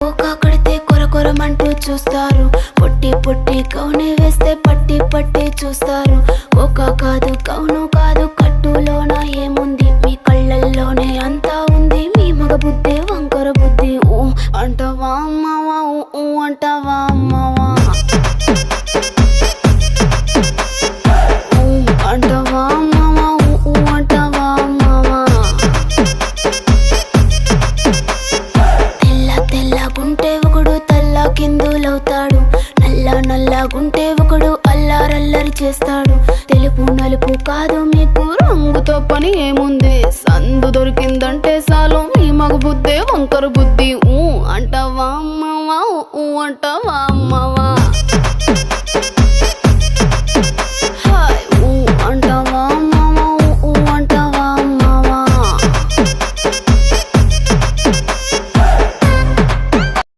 Cocoa కొడితే కొరకొరమంటూ చూస్తారు, పొట్టి పొట్టి కౌనే వేస్తే పట్టి పట్టి చూస్తారు. కోకా కాదు కౌను కాదు కట్టులోన ఏముంది, మీ కళ్ళల్లోనే అంతా ఉంది, మీ మగ బుద్ధి వంకర బుద్ధి. ఊ అంటావా అమ్మవా, ఊ అంటావా అమ్మవా, ఊ అంటావా అమ్మవా, ఊ అంటావా అమ్మవా. తెల్ల తెల్లగుంటే ఒకడు తల్ల కిందులవుతాడు, నల్ల నల్లగుంటే ఒకడు అల్లారల్లరి చేస్తాడు. తెలుపు నలుపు కాదు మీకు రంగుతో పని ఏముంది, సందు దొరికిందంటే చాలు మీ మగ బుద్ధే వంకర బుద్ధి. ఊ అంటావా అమ్మవా, ఊ అంటావా అమ్మవా.